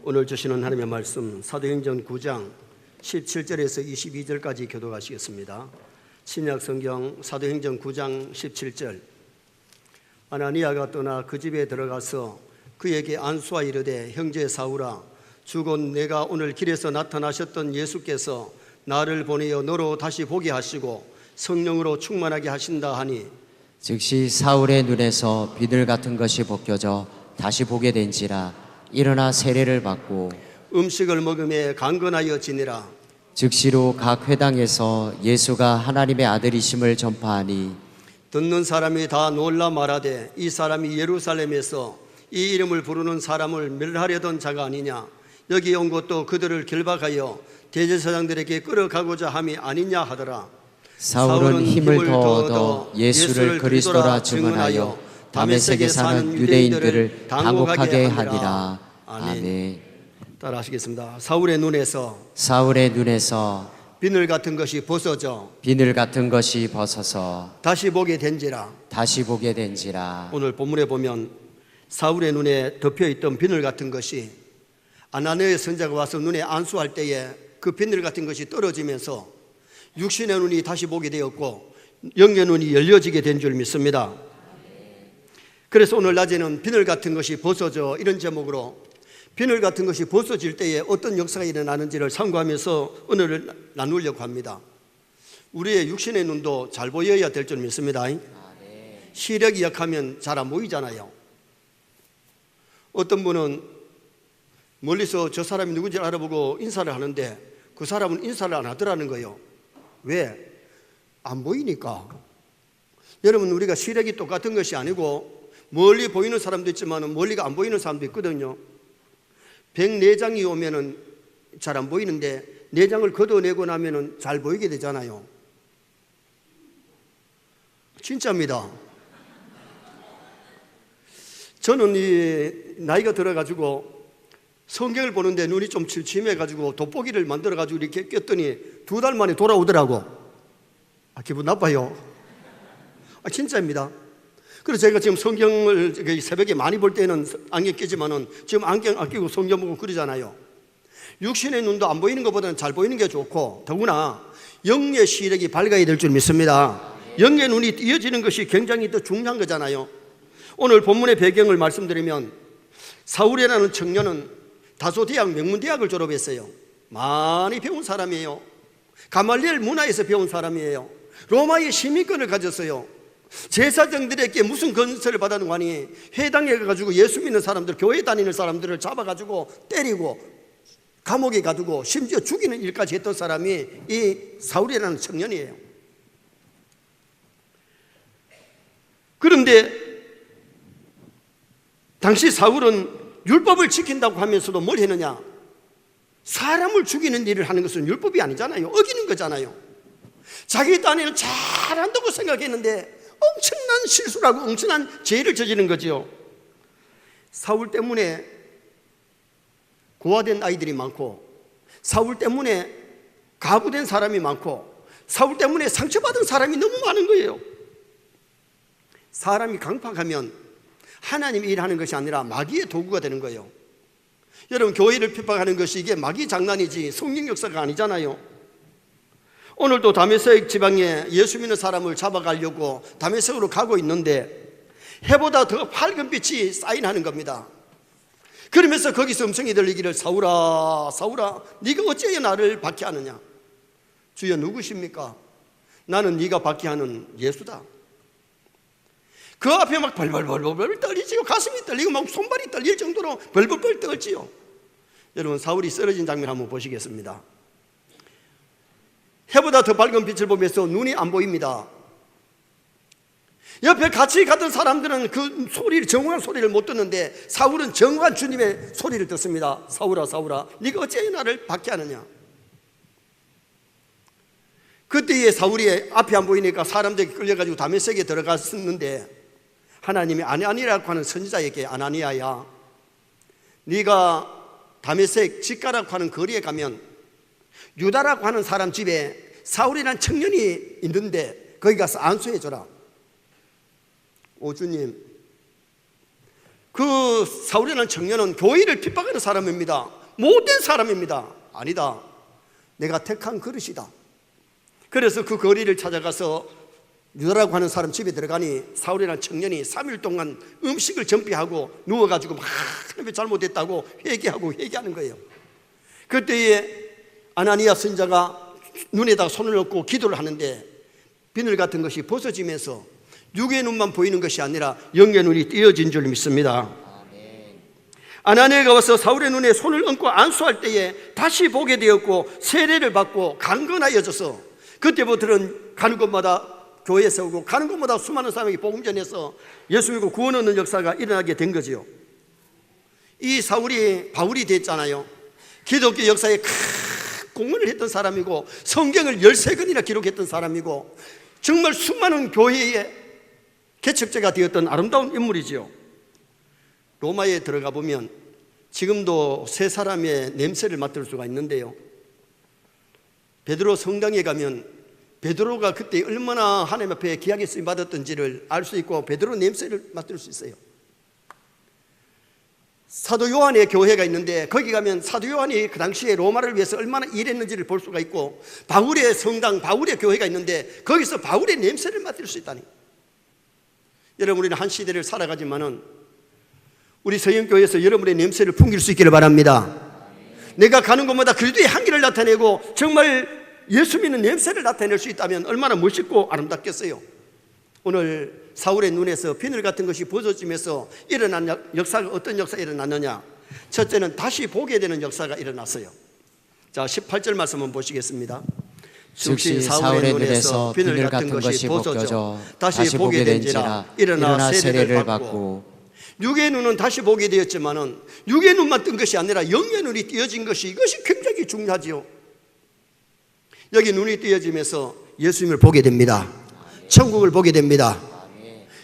오늘 주시는 하나님의 말씀 사도행전 9장 17절에서 22절까지 교독하시겠습니다. 신약 성경 사도행전 9장 17절. 아나니아가 떠나 그 집에 들어가서 그에게 안수하 이르되 형제 사울아, 주곧 내가 오늘 길에서 나타나셨던 예수께서 나를 보내어 너로 다시 보게 하시고 성령으로 충만하게 하신다 하니, 즉시 사울의 눈에서 비늘 같은 것이 벗겨져 다시 보게 된지라. 일어나 세례를 받고 음식을 먹음에 강건하여 지내라. 즉시로 각 회당에서 예수가 하나님의 아들이심을 전파하니, 듣는 사람이 다 놀라 말하되 이 사람이 예루살렘에서 이 이름을 부르는 사람을 멸하려던 자가 아니냐. 여기 온 것도 그들을 결박하여 대제사장들에게 끌어가고자 함이 아니냐 하더라. 사울은 힘을 더 얻어 예수를 그리스도라 증언하여 다메섹에 사는 유대인들을 당혹하게 하니라. 아멘. 따라 하시겠습니다. 사울의 눈에서 비늘 같은 것이 벗어져 다시 보게 된지라. 오늘 본문에 보면 사울의 눈에 덮여있던 비늘 같은 것이 아나니아 선지자가 와서 눈에 안수할 때에 그 비늘 같은 것이 떨어지면서 육신의 눈이 다시 보게 되었고 영의 눈이 열려지게 된 줄 믿습니다. 그래서 오늘 낮에는 비늘 같은 것이 벗어져, 이런 제목으로 비늘 같은 것이 벗어질 때에 어떤 역사가 일어나는지를 상고하면서 오늘을 나누려고 합니다. 우리의 육신의 눈도 잘 보여야 될 줄 믿습니다. 시력이 약하면 잘 안 보이잖아요. 어떤 분은 멀리서 저 사람이 누군지 알아보고 인사를 하는데 그 사람은 인사를 안 하더라는 거예요. 왜? 안 보이니까. 여러분, 우리가 시력이 똑같은 것이 아니고 멀리 보이는 사람도 있지만 멀리가 안 보이는 사람도 있거든요. 104장이 오면은 잘 안 보이는데 4장을 걷어내고 나면은 잘 보이게 되잖아요. 진짜입니다. 저는 이 나이가 들어가지고 성경을 보는데 눈이 좀 침침해가지고 돋보기를 만들어가지고 이렇게 꼈더니 2달 만에 돌아오더라고. 기분 나빠요. 진짜입니다. 그래서 제가 지금 성경을 새벽에 많이 볼 때는 안경 끼지만은 지금 안경 안 끼고 성경 보고 그러잖아요. 육신의 눈도 안 보이는 것보다는 잘 보이는 게 좋고, 더구나 영의 시력이 밝아야 될 줄 믿습니다. 영의 눈이 이어지는 것이 굉장히 더 중요한 거잖아요. 오늘 본문의 배경을 말씀드리면 사울이라는 청년은 다소 대학, 명문대학을 졸업했어요. 많이 배운 사람이에요. 가말리엘 문화에서 배운 사람이에요. 로마의 시민권을 가졌어요. 제사장들에게 무슨 건설을 받았는가 하니 회당에 가가지고 예수 믿는 사람들, 교회 다니는 사람들을 잡아가지고 때리고 감옥에 가두고 심지어 죽이는 일까지 했던 사람이 이 사울이라는 청년이에요. 그런데 당시 사울은 율법을 지킨다고 하면서도 뭘 했느냐? 사람을 죽이는 일을 하는 것은 율법이 아니잖아요. 어기는 거잖아요. 자기 딴에는 잘한다고 생각했는데 엄청난 실수를 하고 엄청난 죄를 저지른 거지요. 사울 때문에 고아된 아이들이 많고, 사울 때문에 가부된 사람이 많고, 사울 때문에 상처받은 사람이 너무 많은 거예요. 사람이 강팍하면 하나님이 일하는 것이 아니라 마귀의 도구가 되는 거예요. 여러분, 교회를 핍박하는 것이 이게 마귀 장난이지 성령 역사가 아니잖아요. 오늘도 다메섹 지방에 예수 믿는 사람을 잡아가려고 다메섹으로 가고 있는데 해보다 더 밝은 빛이 사인하는 겁니다. 그러면서 거기서 음성이 들리기를 사울아, 사울아, 네가 어찌하여 나를 박해하느냐? 주여, 누구십니까? 나는 네가 박해하는 예수다. 그 앞에 막 벌벌벌벌 떨리지요. 가슴이 떨리고 막 손발이 떨릴 정도로 벌벌벌 떨지요. 여러분, 사울이 쓰러진 장면 한번 보시겠습니다. 해보다 더 밝은 빛을 보면서 눈이 안 보입니다. 옆에 같이 가던 사람들은 그 소리를, 정확한 소리를 못 듣는데 사울은 정확한 주님의 소리를 듣습니다. 사울아, 사울아, 네가 어찌하여 나를 박해하느냐? 그때에 사울이 앞이 안 보이니까 사람들이 끌려가지고 다메섹에 들어갔었는데 하나님이 아나니아라고 하는 선지자에게, 아나니아야, 네가 다메섹 직가라고 하는 거리에 가면 유다라고 하는 사람 집에 사울이라는 청년이 있는데 거기 가서 안수해줘라. 오 주님, 그 사울이라는 청년은 교회를 핍박하는 사람입니다. 못된 사람입니다. 아니다. 내가 택한 그릇이다. 그래서 그 거리를 찾아가서 유다라고 하는 사람 집에 들어가니 사울이라는 청년이 3일 동안 음식을 전폐하고 누워가지고 막 하나님이 잘못했다고 회개하는 거예요. 그때에 아나니아 선지자가 눈에다 손을 얹고 기도를 하는데 비늘 같은 것이 벗어지면서 육의 눈만 보이는 것이 아니라 영의 눈이 띄어진 줄 믿습니다. 아나니아가 와서 사울의 눈에 손을 얹고 안수할 때에 다시 보게 되었고 세례를 받고 강건하여져서 그때부터는 가는 곳마다 교회에 세우고 가는 곳마다 수많은 사람에게 복음 전해서 예수 믿고 구원 얻는 역사가 일어나게 된 거지요. 이 사울이 바울이 됐잖아요. 기독교 역사에 큰 공헌을 했던 사람이고 성경을 13권이나 기록했던 사람이고 정말 수많은 교회의 개척자가 되었던 아름다운 인물이지요. 로마에 들어가 보면 지금도 세 사람의 냄새를 맡을 수가 있는데요. 베드로 성당에 가면 베드로가 그때 얼마나 하나님 앞에 귀하게 쓰임 받았던지를 알 수 있고 베드로 냄새를 맡을 수 있어요. 사도 요한의 교회가 있는데 거기 가면 사도 요한이 그 당시에 로마를 위해서 얼마나 일했는지를 볼 수가 있고 바울의 성당, 바울의 교회가 있는데 거기서 바울의 냄새를 맡을 수 있다니. 여러분, 우리는 한 시대를 살아가지만은 우리 서영교회에서 여러분의 냄새를 풍길 수 있기를 바랍니다. 내가 가는 곳마다 그리스도의 향기를 나타내고 정말 예수 믿는 냄새를 나타낼 수 있다면 얼마나 멋있고 아름답겠어요. 오늘 사울의 눈에서 비늘 같은 것이 벗어지면서 일어난 역사가 어떤 역사가 일어났느냐? 첫째는 다시 보게 되는 역사가 일어났어요. 자, 18절 말씀 한번 보시겠습니다. 즉시 사울의 눈에서 비늘 같은 것이 벗어져 다시 보게 된지라 일어나 세례를 받고. 육의 눈은 다시 보게 되었지만은 육의 눈만 뜬 것이 아니라 영의 눈이 띄어진 것이 이것이 굉장히 중요하지요. 여기 눈이 띄어지면서 예수님을 보게 됩니다. 천국을 보게 됩니다.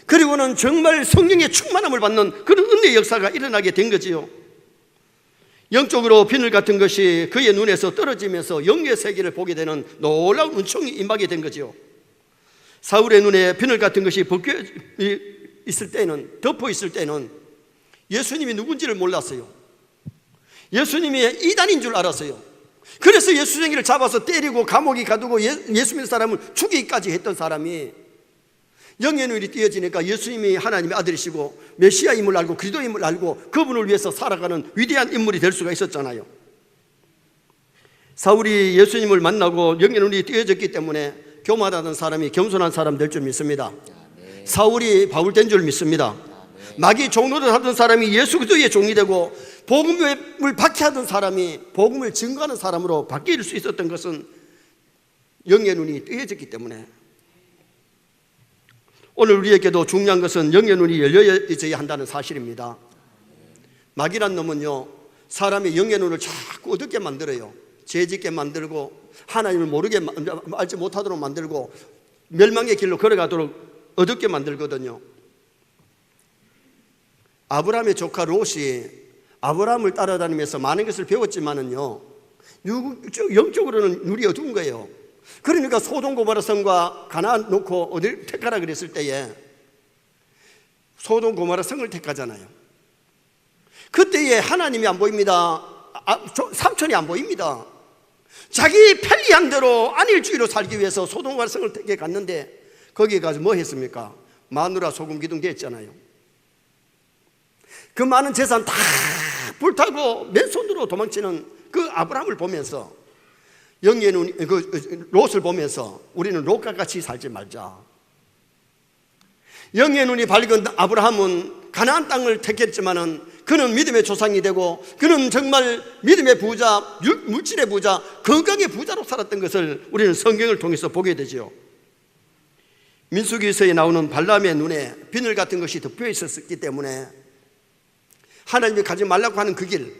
그리고는 정말 성령의 충만함을 받는 그런 은혜의 역사가 일어나게 된 거지요. 영적으로 비늘 같은 것이 그의 눈에서 떨어지면서 영의 세계를 보게 되는 놀라운 은총이 임하게 된 거지요. 사울의 눈에 비늘 같은 것이 벗겨 있을 때는, 덮어 있을 때는 예수님이 누군지를 몰랐어요. 예수님이 이단인 줄 알았어요. 그래서 예수쟁이를 잡아서 때리고 감옥에 가두고 예수 믿는 사람을 죽이기까지 했던 사람이 영의 눈이 띄어지니까 예수님이 하나님의 아들이시고 메시아임을 알고 그리스도임을 알고 그분을 위해서 살아가는 위대한 인물이 될 수가 있었잖아요. 사울이 예수님을 만나고 영의 눈이 띄어졌기 때문에 교만하던 사람이 겸손한 사람 될 줄 믿습니다. 사울이 바울 된 줄 믿습니다. 마귀 종노릇 하던 사람이 예수 그리스도의 종이 되고 복음을 박해하던 사람이 복음을 증거하는 사람으로 바뀔 수 있었던 것은 영의 눈이 뜨여졌기 때문에. 오늘 우리에게도 중요한 것은 영의 눈이 열려져야 한다는 사실입니다. 마귀란 놈은요, 사람의 영의 눈을 자꾸 어둡게 만들어요. 죄짓게 만들고 하나님을 모르게 알지 못하도록 만들고 멸망의 길로 걸어가도록 어둡게 만들거든요. 아브라함의 조카 롯이 아브라함을 따라다니면서 많은 것을 배웠지만은요, 영적으로는 눈이 어두운 거예요. 그러니까 소돔 고모라 성과 가나안 놓고 어딜 택하라 그랬을 때에 소돔 고모라 성을 택하잖아요. 그때에 하나님이 안 보입니다. 삼촌이 안 보입니다. 자기 편리한 대로 안일주의로 살기 위해서 소돔 고모라 성을 택해 갔는데 거기에 가서 뭐 했습니까? 마누라 소금 기둥 됐잖아요. 그 많은 재산 다 불타고 맨손으로 도망치는 그 아브라함을 보면서 영의 눈, 롯을 보면서 우리는 롯과 같이 살지 말자. 영의 눈이 밝은 아브라함은 가나안 땅을 택했지만은 그는 믿음의 조상이 되고 그는 정말 믿음의 부자, 물질의 부자, 건강의 부자로 살았던 것을 우리는 성경을 통해서 보게 되죠. 민수기서에 나오는 발람의 눈에 비늘 같은 것이 덮여 있었기 때문에 하나님이 가지 말라고 하는 그 길,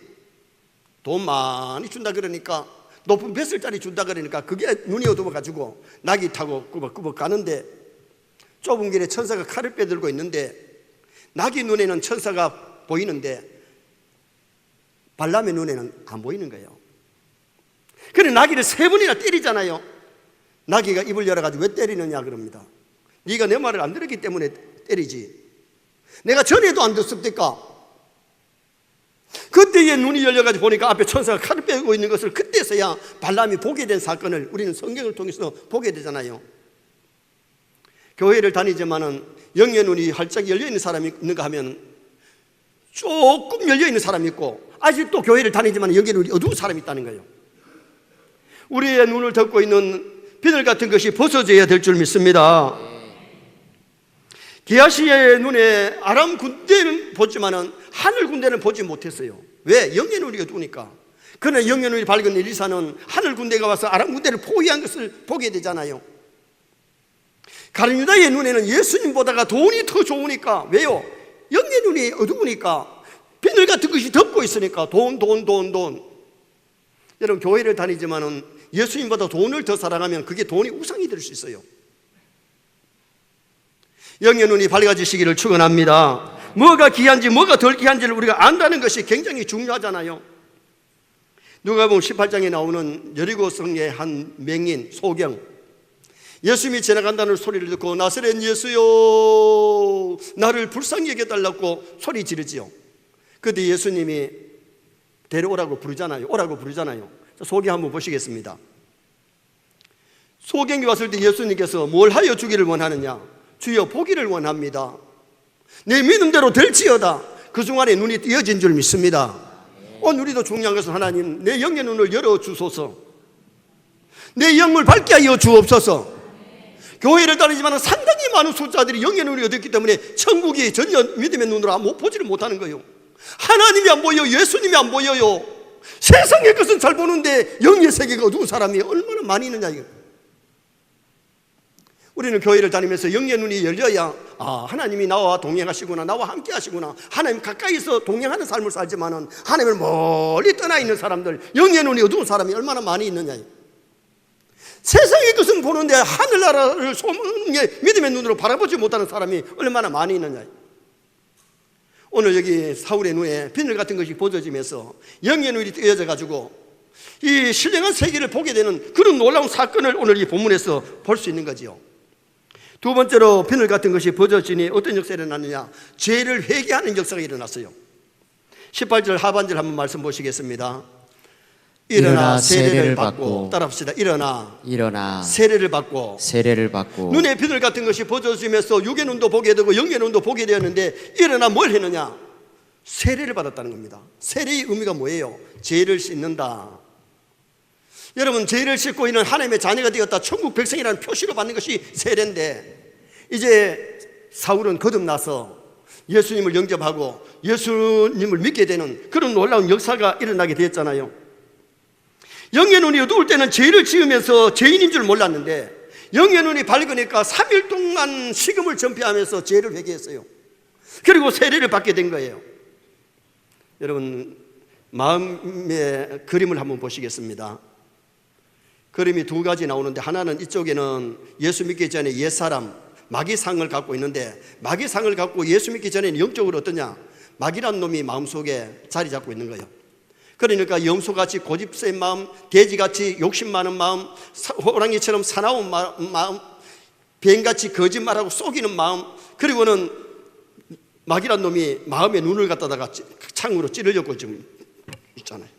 돈 많이 준다 그러니까, 높은 뱃슬짜리 준다 그러니까 그게 눈이 어두워가지고 낙이 타고 꾸벅꾸벅 가는데 좁은 길에 천사가 칼을 빼들고 있는데 낙이 눈에는 천사가 보이는데 발람의 눈에는 안 보이는 거예요. 그래 나귀를 3번이나 때리잖아요. 나귀가 입을 열어가지고 왜 때리느냐 그럽니다. 네가 내 말을 안 들었기 때문에 때리지. 내가 전에도 안 듣습니까? 그때에 눈이 열려가지고 보니까 앞에 천사가 칼을 빼고 있는 것을 그때서야 발람이 보게 된 사건을 우리는 성경을 통해서 보게 되잖아요. 교회를 다니지만은 영의 눈이 활짝 열려있는 사람이 있는가 하면 조금 열려있는 사람이 있고, 아직도 교회를 다니지만 영의 눈이 어두운 사람이 있다는 거예요. 우리의 눈을 덮고 있는 비늘 같은 것이 벗어져야 될 줄 믿습니다. 게하시의 눈에 아람 군대는 보지만은 하늘 군대는 보지 못했어요. 왜? 영의 눈이 어두우니까. 그러나 영의 눈이 밝은 엘리사는 하늘 군대가 와서 아람 군대를 포위한 것을 보게 되잖아요. 가룟 유다의 눈에는 예수님보다가 돈이 더 좋으니까. 왜요? 영의 눈이 어두우니까, 비늘 같은 것이 덮고 있으니까 돈. 여러분, 교회를 다니지만은 예수님보다 돈을 더 사랑하면 그게 돈이 우상이 될 수 있어요. 영의 눈이 밝아지시기를 축원합니다. 뭐가 귀한지 뭐가 덜 귀한지를 우리가 안다는 것이 굉장히 중요하잖아요. 누가복음 18장에 나오는 여리고성의 한 맹인 소경, 예수님이 지나간다는 소리를 듣고 나사렛 예수요 나를 불쌍히 여겨달라고 소리 지르지요. 그때 예수님이 데려오라고 부르잖아요. 오라고 부르잖아요. 소경 한번 보시겠습니다. 소경이 왔을 때 예수님께서 뭘 하여 주기를 원하느냐? 주여, 보기를 원합니다. 내 믿음대로 될지어다. 그 순간에 눈이 띄어진 줄 믿습니다. 오늘 우리도 중요한 것은 하나님, 내 영의 눈을 열어주소서. 내 영을 밝게 하여 주옵소서. 교회를 다니지만 상당히 많은 숫자들이 영의 눈이 얻었기 때문에 천국이 전혀 믿음의 눈으로 보지를 못하는 거예요. 하나님이 안 보여요. 예수님이 안 보여요. 세상의 것은 잘 보는데 영의 세계가 어두운 사람이 얼마나 많이 있느냐. 우리는 교회를 다니면서 영의 눈이 열려야 하나님이 나와 동행하시구나, 나와 함께 하시구나, 하나님 가까이서 동행하는 삶을 살지만은 하나님을 멀리 떠나 있는 사람들, 영의 눈이 어두운 사람이 얼마나 많이 있느냐. 세상의 것은 보는데 하늘나라를 소망의 믿음의 눈으로 바라보지 못하는 사람이 얼마나 많이 있느냐. 오늘 여기 사울의 눈에 비늘 같은 것이 벗어지면서 영의 눈이 띄어져 가지고 이 신령한 세계를 보게 되는 그런 놀라운 사건을 오늘 이 본문에서 볼 수 있는 거지요. 두 번째로 비늘 같은 것이 벗어지니 어떤 역사가 일어났느냐? 죄를 회개하는 역사가 일어났어요. 18절 하반절 한번 말씀 보시겠습니다. 일어나 세례를 받고, 따라합시다. 일어나 세례를 받고 눈의 비늘 같은 것이 벗어지면서 육의 눈도 보게 되고 영의 눈도 보게 되었는데, 일어나 뭘 했느냐? 세례를 받았다는 겁니다. 세례의 의미가 뭐예요? 죄를 씻는다. 여러분, 죄를 씻고 있는 하나님의 자녀가 되었다, 천국 백성이라는 표시로 받는 것이 세례인데, 이제 사울은 거듭나서 예수님을 영접하고 예수님을 믿게 되는 그런 놀라운 역사가 일어나게 되었잖아요. 영의 눈이 어두울 때는 죄를 지으면서 죄인인 줄 몰랐는데, 영의 눈이 밝으니까 3일 동안 식음을 전폐하면서 죄를 회개했어요. 그리고 세례를 받게 된 거예요. 여러분, 마음의 그림을 한번 보시겠습니다. 그림이 두 가지 나오는데, 하나는 이쪽에는 예수 믿기 전에 옛사람 마귀상을 갖고 있는데, 마귀상을 갖고 예수 믿기 전에는 영적으로 어떠냐? 마귀란 놈이 마음속에 자리 잡고 있는 거예요. 그러니까 염소같이 고집센 마음, 돼지같이 욕심 많은 마음, 호랑이처럼 사나운 마음, 뱀같이 거짓말하고 속이는 마음, 그리고는 마귀란 놈이 마음의 눈을 갖다가 창으로 찌르려고 지금 있잖아요.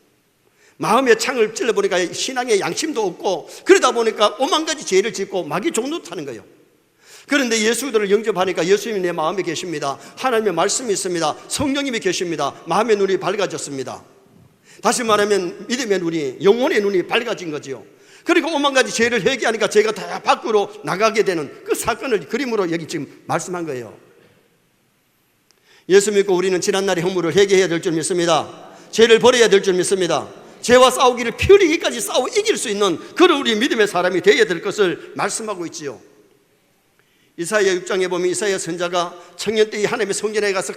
마음의 창을 찔러보니까 신앙의 양심도 없고, 그러다 보니까 오만 가지 죄를 짓고 마귀 종도 타는 거예요. 그런데 예수들을 영접하니까 예수님이 내 마음에 계십니다. 하나님의 말씀이 있습니다. 성령님이 계십니다. 마음의 눈이 밝아졌습니다. 다시 말하면 믿음의 눈이, 영혼의 눈이 밝아진 거지요. 그리고 오만 가지 죄를 회개하니까 죄가 다 밖으로 나가게 되는 그 사건을 그림으로 여기 지금 말씀한 거예요. 예수 믿고 우리는 지난날의 허물을 회개해야 될 줄 믿습니다. 죄를 버려야 될 줄 믿습니다. 죄와 싸우기를 피 흘리기까지 싸워 이길 수 있는 그런 우리 믿음의 사람이 되어야 될 것을 말씀하고 있지요. 이사야 6장에 보면 이사야 선자가 청년 때에 하나님의 성전에 가서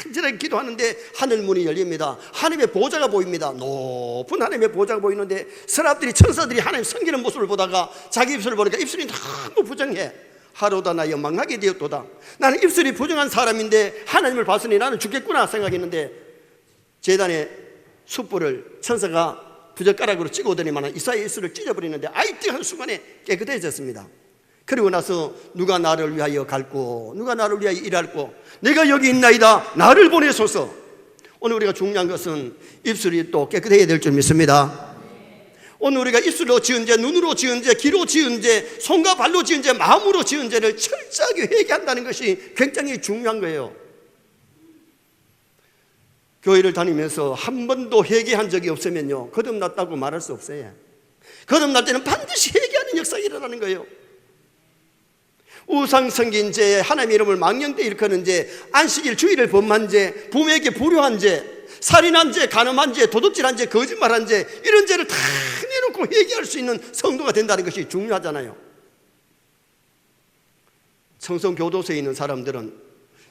간절하게 기도하는데 하늘 문이 열립니다. 하나님의 보좌가 보입니다. 높은 하나님의 보좌가 보이는데 서랍들이, 천사들이 하나님 섬기는 모습을 보다가 자기 입술을 보니까 입술이 너무 부정해. 하루다 나 영망하게 되었도다. 나는 입술이 부정한 사람인데 하나님을 봤으니 나는 죽겠구나 생각했는데, 제단에 숯불을 천사가 부젓가락으로 찍어오더니만 이사야의 입술을 찢어버리는데 아이띠 하는 순간에 깨끗해졌습니다. 그리고 나서 누가 나를 위하여 갈고, 누가 나를 위하여 일할고, 내가 여기 있나이다, 나를 보내소서. 오늘 우리가 중요한 것은 입술이 또 깨끗해야 될 줄 믿습니다. 오늘 우리가 입술로 지은 죄, 눈으로 지은 죄, 귀로 지은 죄, 손과 발로 지은 죄, 마음으로 지은 죄를 철저하게 회개한다는 것이 굉장히 중요한 거예요. 교회를 다니면서 한 번도 회개한 적이 없으면요, 거듭났다고 말할 수 없어요. 거듭날 때는 반드시 회개하는 역사가 일어나는 거예요. 우상 섬긴 죄, 하나님의 이름을 망령되이 일컫는 죄, 안식일 주일을 범한 죄, 부모에게 불효한 죄, 살인한 죄, 간음한 죄, 도둑질한 죄, 거짓말한 죄, 이런 죄를 다 내놓고 회개할 수 있는 성도가 된다는 것이 중요하잖아요. 청송교도소에 있는 사람들은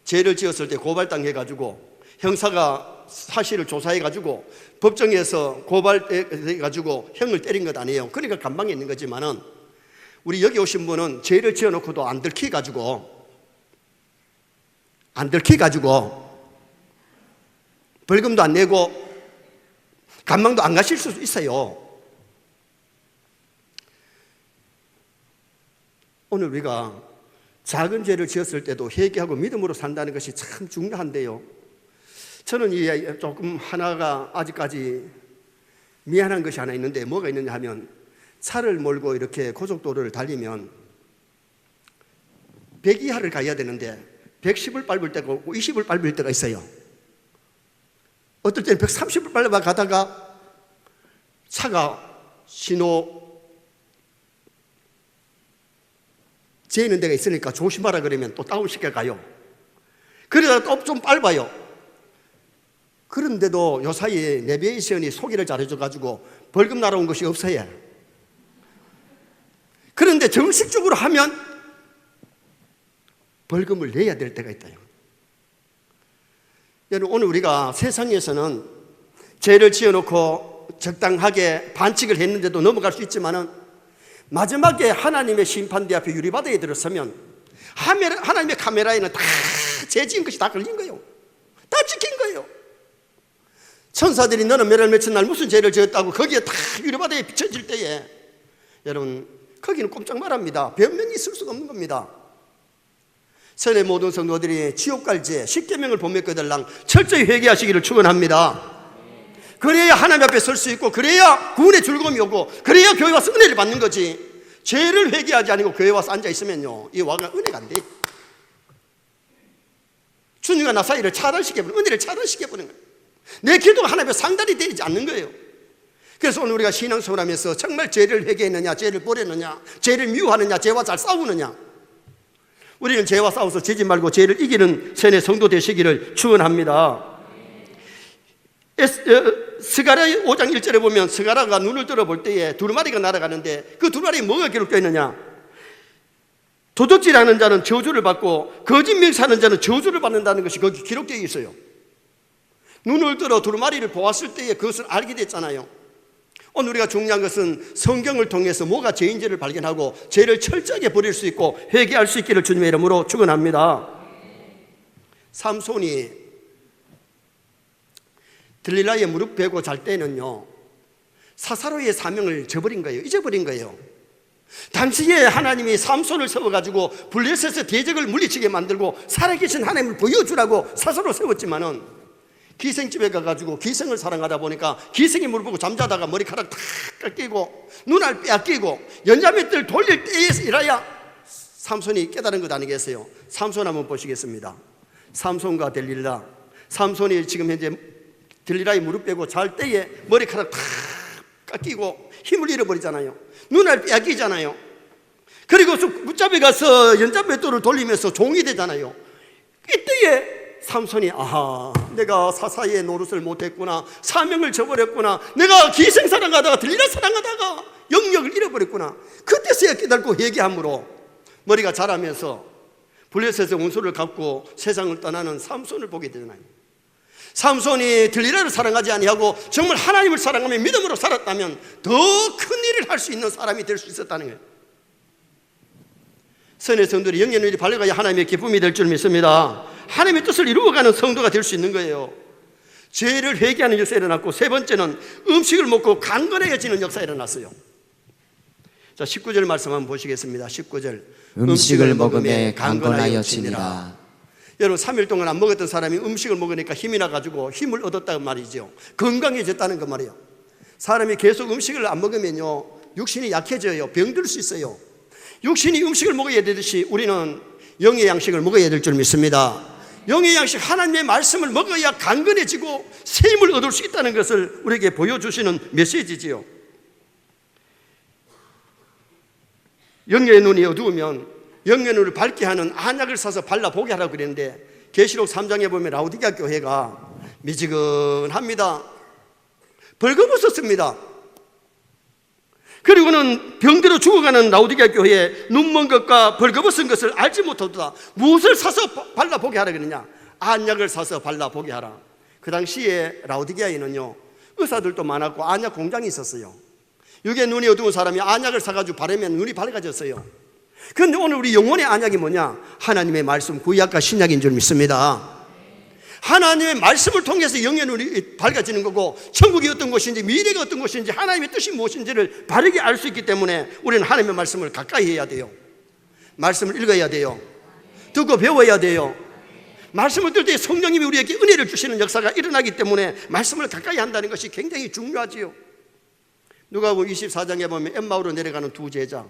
죄를 지었을 때 고발당해가지고 형사가 사실을 조사해가지고 법정에서 고발해가지고 형을 때린 것 아니에요. 그러니까 감방에 있는 거지만은 우리 여기 오신 분은 죄를 지어놓고도 안 들키가지고 벌금도 안 내고 감방도 안 가실 수도 있어요. 오늘 우리가 작은 죄를 지었을 때도 회개하고 믿음으로 산다는 것이 참 중요한데요, 저는 이 조금 하나가 아직까지 미안한 것이 하나 있는데, 뭐가 있느냐 하면, 차를 몰고 이렇게 고속도로를 달리면 100 이하를 가야 되는데 110을 밟을 때가 있고 20을 밟을 때가 있어요. 어떨 때는 130을 밟아 가다가 차가 신호 재는 데가 있으니까 조심하라 그러면 또 다운시켜 가요. 그러다가 또 좀 밟아요. 그런데도 요 사이에 내비게이션이 소개를 잘해줘가지고 벌금 날아온 것이 없어요. 그런데 정식적으로 하면 벌금을 내야 될 때가 있다요. 여러분, 오늘 우리가 세상에서는 죄를 지어놓고 적당하게 반칙을 했는데도 넘어갈 수 있지만은, 마지막에 하나님의 심판대 앞에 유리바다에 들어서면 하나님의 카메라에는 다 죄 지은 것이 다 걸린 거예요. 다 찍힌 거예요. 천사들이 너는 몇월 며칠 날 무슨 죄를 지었다고 거기에 다 유리바다에 비춰질 때에, 여러분, 거기는 꼼짝 말합니다. 변명이 있을 수가 없는 겁니다. 선의 모든 성도들이 지옥 갈 죄, 십계명을 본맥거들랑 철저히 회개하시기를 축원합니다. 그래야 하나님 앞에 설 수 있고, 그래야 구원의 즐거움이 오고, 그래야 교회 와서 은혜를 받는 거지. 죄를 회개하지 않고 교회 와서 앉아 있으면요, 이 와가 은혜가 안 돼. 주님과 나 사이를 차단시켜버리는, 은혜를 차단시켜버리는 거예요. 내 기도가 하나님 앞에 상달이 되지 않는 거예요. 그래서 오늘 우리가 신앙생활 하면서 정말 죄를 회개했느냐, 죄를 버렸느냐, 죄를 미워하느냐, 죄와 잘 싸우느냐, 우리는 죄와 싸워서 지지 말고 죄를 이기는 선의 성도 되시기를 축원합니다. 스가랴 5장 1절에 보면 스가랴가 눈을 들어볼 때에 두루마리가 날아가는데, 그 두루마리에 뭐가 기록되어 있느냐? 도둑질하는 자는 저주를 받고 거짓 맹세하는 자는 저주를 받는다는 것이 거기 기록되어 있어요. 눈을 들어 두루마리를 보았을 때에 그것을 알게 됐잖아요. 오늘 우리가 중요한 것은 성경을 통해서 뭐가 죄인지를 발견하고 죄를 철저하게 버릴 수 있고 회개할 수 있기를 주님의 이름으로 축원합니다. 삼손이 들릴라의 무릎 베고 잘 때는요, 사사로이의 사명을 저버린 거예요. 잊어버린 거예요. 당시에 하나님이 삼손을 세워가지고 블레셋의 대적을 물리치게 만들고 살아계신 하나님을 보여주라고 사사로 세웠지만은, 기생집에 가가지고 기생을 사랑하다 보니까 기생이 무릎 보고 잠자다가 머리카락 다 깎이고 눈알 빼앗기고 연자맷들 돌릴 때에야 삼손이 깨달은 것 아니겠어요? 삼손 한번 보시겠습니다. 삼손과 들릴라. 삼손이 지금 현재 들릴라의 무릎 빼고 잘 때에 머리카락 다 깎이고 힘을 잃어버리잖아요. 눈알 빼앗기잖아요. 그리고 붙잡에 가서 연자맷돌을 돌리면서 종이 되잖아요. 이때에 삼손이, 아하, 내가 사사의 노릇을 못했구나, 사명을 저버렸구나, 내가 기생 사랑하다가 들리라 사랑하다가 영역을 잃어버렸구나. 그때서야 깨닫고 회개함으로 머리가 자라면서 블레셋의 원수를 갚고 세상을 떠나는 삼손을 보게 되잖아요. 삼손이 들리라를 사랑하지 아니하고 정말 하나님을 사랑하며 믿음으로 살았다면 더 큰 일을 할 수 있는 사람이 될 수 있었다는 거예요. 선의 성도들이 영연히 발려가야 하나님의 기쁨이 될 줄 믿습니다. 하나님의 뜻을 이루어가는 성도가 될 수 있는 거예요. 죄를 회개하는 역사가 일어났고, 세 번째는 음식을 먹고 강건해지는 역사가 일어났어요. 자, 19절 말씀 한번 보시겠습니다. 19절. 음식을 먹음에 강건하여지니라. 여러분 3일 동안 안 먹었던 사람이 음식을 먹으니까 힘이 나가지고 힘을 얻었다는 말이죠. 건강해졌다는 그 말이에요. 사람이 계속 음식을 안 먹으면요 육신이 약해져요. 병들 수 있어요. 육신이 음식을 먹어야 되듯이 우리는 영의 양식을 먹어야 될 줄 믿습니다. 영의 양식 하나님의 말씀을 먹어야 강건해지고 새 힘을 얻을 수 있다는 것을 우리에게 보여주시는 메시지지요. 영의 눈이 어두우면 영의 눈을 밝게 하는 안약을 사서 발라보게 하라고 그랬는데 계시록 3장에 보면 라오디게아 교회가 미지근합니다. 벌거벗었습니다. 그리고는 병들어 죽어가는 라오디게아 교회에 눈먼 것과 벌거벗은 것을 알지 못하다 무엇을 사서 발라보게 하라 그러냐? 안약을 사서 발라보게 하라. 그 당시에 라오디게아에는요 의사들도 많았고 안약 공장이 있었어요. 육의 눈이 어두운 사람이 안약을 사가지고 바르면 눈이 밝아졌어요. 그런데 오늘 우리 영혼의 안약이 뭐냐? 하나님의 말씀, 구약과 신약인 줄 믿습니다. 하나님의 말씀을 통해서 영의 눈이 밝아지는 거고 천국이 어떤 곳인지 미래가 어떤 곳인지 하나님의 뜻이 무엇인지를 바르게 알 수 있기 때문에 우리는 하나님의 말씀을 가까이 해야 돼요. 말씀을 읽어야 돼요. 듣고 배워야 돼요. 말씀을 들 때 성령님이 우리에게 은혜를 주시는 역사가 일어나기 때문에 말씀을 가까이 한다는 것이 굉장히 중요하지요. 누가복음 24장에 보면 엠마오로 내려가는 두 제자,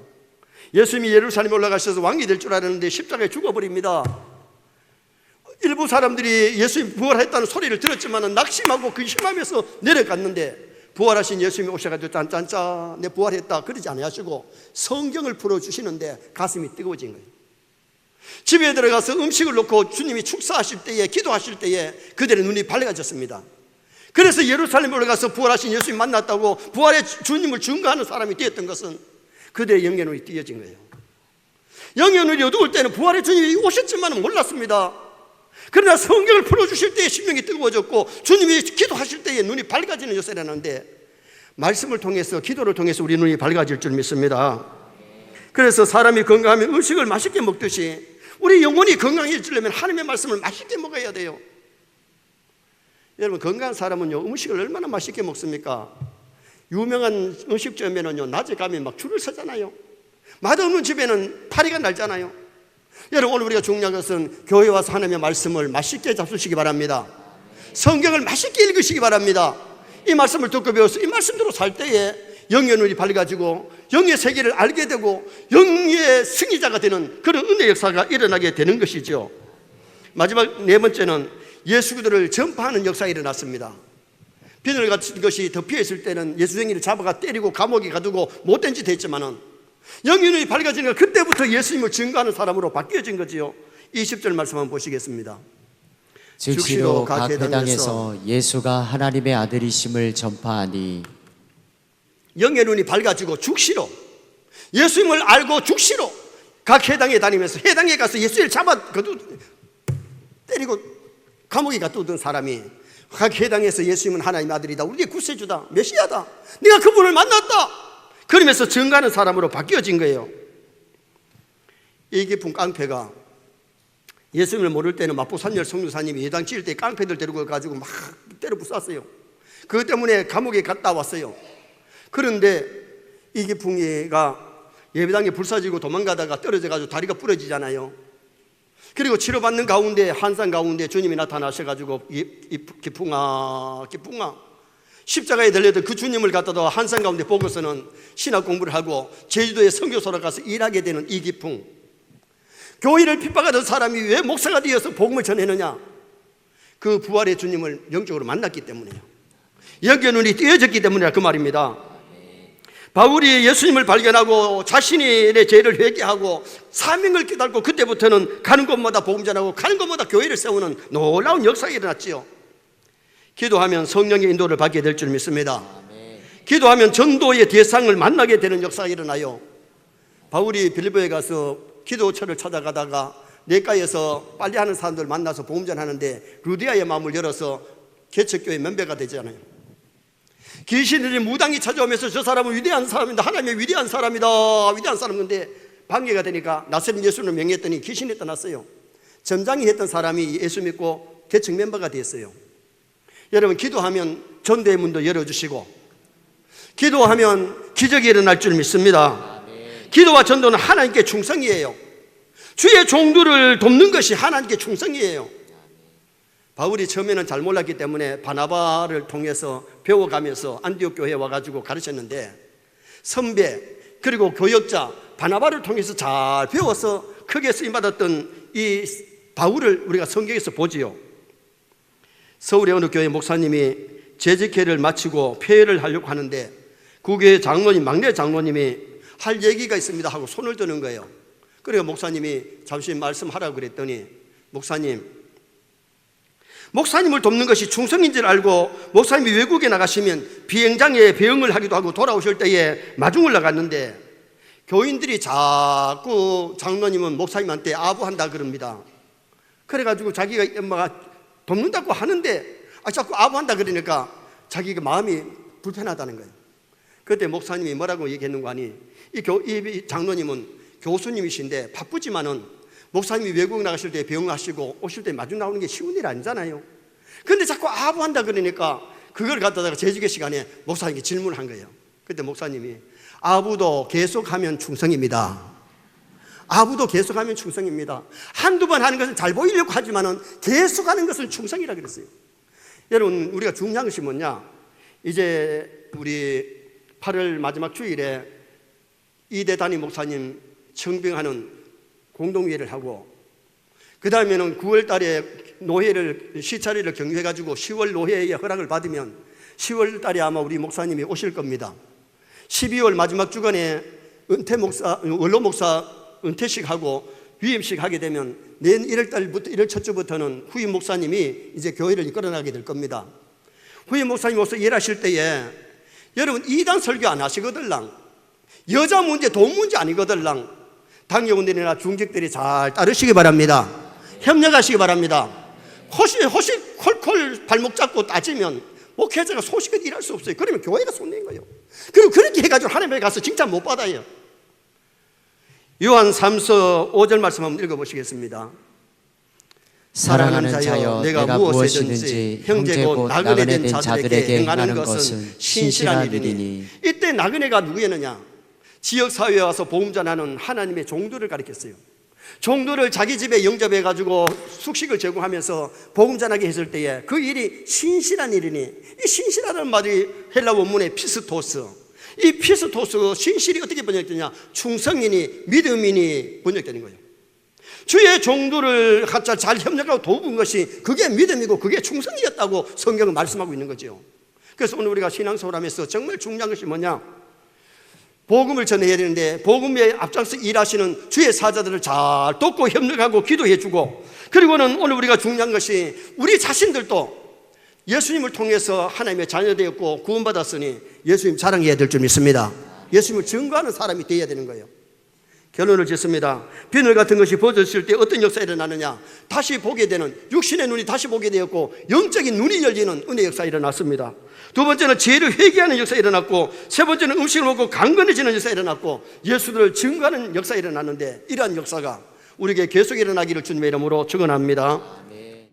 예수님이 예루살렘에 올라가셔서 왕이 될 줄 알았는데 십자가에 죽어버립니다. 일부 사람들이 예수님 부활했다는 소리를 들었지만 낙심하고 근심하면서 내려갔는데 부활하신 예수님이 오셔가지고 짠짠짠 내 부활했다 그러지 않으시고 성경을 풀어주시는데 가슴이 뜨거워진 거예요. 집에 들어가서 음식을 놓고 주님이 축사하실 때에 기도하실 때에 그들의 눈이 밝아졌습니다. 그래서 예루살렘에 올라가서 부활하신 예수님 만났다고 부활의 주님을 증거하는 사람이 되었던 것은 그들의 영의 눈이 띄어진 거예요. 영의 눈이 어두울 때는 부활의 주님이 오셨지만 몰랐습니다. 그러나 성경을 풀어주실 때에 심령이 뜨거워졌고 주님이 기도하실 때에 눈이 밝아지는 역사가 일어나는데 말씀을 통해서 기도를 통해서 우리 눈이 밝아질 줄 믿습니다. 그래서 사람이 건강하면 음식을 맛있게 먹듯이 우리 영혼이 건강해지려면 하나님의 말씀을 맛있게 먹어야 돼요. 여러분 건강한 사람은요 음식을 얼마나 맛있게 먹습니까? 유명한 음식점에는요 낮에 가면 막 줄을 서잖아요. 맛없는 집에는 파리가 날잖아요. 여러분 오늘 우리가 중요한 것은 교회 와서 하나님의 말씀을 맛있게 잡수시기 바랍니다. 성경을 맛있게 읽으시기 바랍니다. 이 말씀을 듣고 배워서 이 말씀대로 살 때에 영의 눈이 밝아지고 영의 세계를 알게 되고 영의 승리자가 되는 그런 은혜 역사가 일어나게 되는 것이죠. 마지막 네 번째는 예수 그리스도를 전파하는 역사가 일어났습니다. 비늘 같은 것이 덮여 있을 때는 예수쟁이를 잡아가 때리고 감옥에 가두고 못된 짓 했지만은 영의 눈이 밝아지니까 그때부터 예수님을 증거하는 사람으로 바뀌어진 거지요. 20절 말씀 한번 보시겠습니다. 즉시로 각 회당에서 예수가 하나님의 아들이심을 전파하니 영의 눈이 밝아지고 죽시로 예수님을 알고 죽시로 각 회당에 다니면서 회당에 가서 예수를 잡아 때리고 감옥에 가두던 사람이 각 회당에서 예수님은 하나님의 아들이다, 우리의 구세주다, 메시아다, 내가 그분을 만났다 그러면서 증거하는 사람으로 바뀌어진 거예요. 이 깊은 깡패가 예수님을 모를 때는 마포산열 성교사님이 예당 지을 때 깡패들 데리고 가지고 막 때려 부쌌어요. 그것 때문에 감옥에 갔다 왔어요. 그런데 이 깊은이가 예배당에 불사지고 도망가다가 떨어져가지고 다리가 부러지잖아요. 그리고 치료받는 가운데 한산 가운데 주님이 나타나셔가지고 깊은아 십자가에 달려던 그 주님을 갖다가 한산 가운데 보고서는 신학 공부를 하고 제주도에 선교소로 가서 일하게 되는 이 깊은 교회를 핍박하던 사람이 왜 목사가 되어서 복음을 전했느냐? 그 부활의 주님을 영적으로 만났기 때문이에요. 영의 눈이 띄어졌기 때문이라 그 말입니다. 바울이 예수님을 발견하고 자신의 죄를 회개하고 사명을 깨닫고 그때부터는 가는 곳마다 복음 전하고 가는 곳마다 교회를 세우는 놀라운 역사가 일어났지요. 기도하면 성령의 인도를 받게 될 줄 믿습니다. 기도하면 전도의 대상을 만나게 되는 역사가 일어나요. 바울이 빌립보에 가서 기도처를 찾아가다가 내과에서 빨리하는 사람들 만나서 복음 전하는데 루디아의 마음을 열어서 개척교회 멤버가 되잖아요. 귀신들이 무당이 찾아오면서 저 사람은 위대한 사람이다, 하나님의 위대한 사람이다, 위대한 사람인데 방해가 되니까 나세린 예수를 명했더니 귀신이 떠났어요. 점장이 했던 사람이 예수 믿고 개척 멤버가 됐어요. 여러분 기도하면 전도의 문도 열어주시고 기도하면 기적이 일어날 줄 믿습니다. 기도와 전도는 하나님께 충성이에요. 주의 종들을 돕는 것이 하나님께 충성이에요. 바울이 처음에는 잘 몰랐기 때문에 바나바를 통해서 배워가면서 안디옥 교회에 와가지고 가르쳤는데, 선배 그리고 교역자 바나바를 통해서 잘 배워서 크게 쓰임받았던 이 바울을 우리가 성경에서 보지요. 서울의 어느 교회 목사님이 재직회를 마치고 폐회를 하려고 하는데 그 교회 장로님, 막내 장로님이 할 얘기가 있습니다 하고 손을 드는 거예요. 그래서 목사님이 잠시 말씀하라고 그랬더니, 목사님을 돕는 것이 충성인 줄 알고 목사님이 외국에 나가시면 비행장에 배영을 하기도 하고 돌아오실 때에 마중을 나갔는데 교인들이 자꾸 장로님은 목사님한테 아부한다 그럽니다. 그래가지고 자기가 엄마가 돕는다고 하는데 자꾸 아부한다 그러니까 자기가 마음이 불편하다는 거예요. 그때 목사님이 뭐라고 얘기했는가 하니, 이 장로님은 교수님이신데 바쁘지만은 목사님이 외국 나가실 때 병하시고 오실 때 마중 나오는 게 쉬운 일 아니잖아요. 그런데 자꾸 아부한다 그러니까 그걸 갖다가 재직의 시간에 목사님께 질문을 한 거예요. 그때 목사님이 아부도 계속하면 충성입니다. 아부도 계속하면 충성입니다. 한두 번 하는 것은 잘 보이려고 하지만은 계속하는 것은 충성이라 그랬어요. 여러분, 우리가 중요한 것이 뭐냐? 이제 우리 8월 마지막 주일에 이대 담임 목사님 청빙하는 공동회의를 하고, 그 다음에는 9월 달에 노회를 시차례를 경유해가지고 10월 노회의 허락을 받으면 10월 달에 아마 우리 목사님이 오실 겁니다. 12월 마지막 주간에 원로 목사 은퇴식 하고 위임식 하게 되면 내년 1월 달부터 1월 첫 주부터는 후임 목사님이 이제 교회를 이끌어나게 될 겁니다. 후임 목사님 와서 일하실 때에 여러분 이단 설교 안 하시거들랑, 여자 문제 돈 문제 아니거들랑, 당회원들이나 중직들이 잘 따르시기 바랍니다. 협력하시기 바랍니다. 혹시 콜콜 발목 잡고 따지면 목회자가 소식은 일할 수 없어요. 그러면 교회가 손해인 거예요. 그리고 그렇게 해가지고 하나님에 가서 칭찬 못 받아요. 요한 3서 5절 말씀 한번 읽어보시겠습니다. 사랑하는 자여, 내가 무엇이든지 형제 곧 나그네 된 자들에게 행하는 것은 신실한 일이니. 이때 나그네가 누구였느냐? 지역사회에 와서 복음 전하는 하나님의 종들을 가리켰어요. 종들을 자기 집에 영접해가지고 숙식을 제공하면서 복음 전하게 했을 때에 그 일이 신실한 일이니, 이 신실하다는 말이 헬라 원문의 피스토스, 이 피스토스 신실이 어떻게 번역되냐? 충성이니 믿음이니 번역되는 거예요. 주의 종들을 갖다 잘 협력하고 도운 것이 그게 믿음이고 그게 충성이었다고 성경은 말씀하고 있는 거죠. 그래서 오늘 우리가 신앙생활 하면서 정말 중요한 것이 뭐냐? 복음을 전해야 되는데 복음에 앞장서 일하시는 주의 사자들을 잘 돕고 협력하고 기도해주고, 그리고는 오늘 우리가 중요한 것이 우리 자신들도 예수님을 통해서 하나님의 자녀되었고 구원받았으니 예수님 자랑해야 될 줄 믿습니다. 예수님을 증거하는 사람이 되어야 되는 거예요. 결론을 짓습니다. 비늘 같은 것이 벗어질 때 어떤 역사가 일어나느냐? 다시 보게 되는, 육신의 눈이 다시 보게 되었고 영적인 눈이 열리는 은혜 역사가 일어났습니다. 두 번째는 죄를 회개하는 역사가 일어났고, 세 번째는 음식을 먹고 강건해지는 역사가 일어났고, 예수를 증거하는 역사가 일어났는데, 이러한 역사가 우리에게 계속 일어나기를 주님의 이름으로 축원합니다.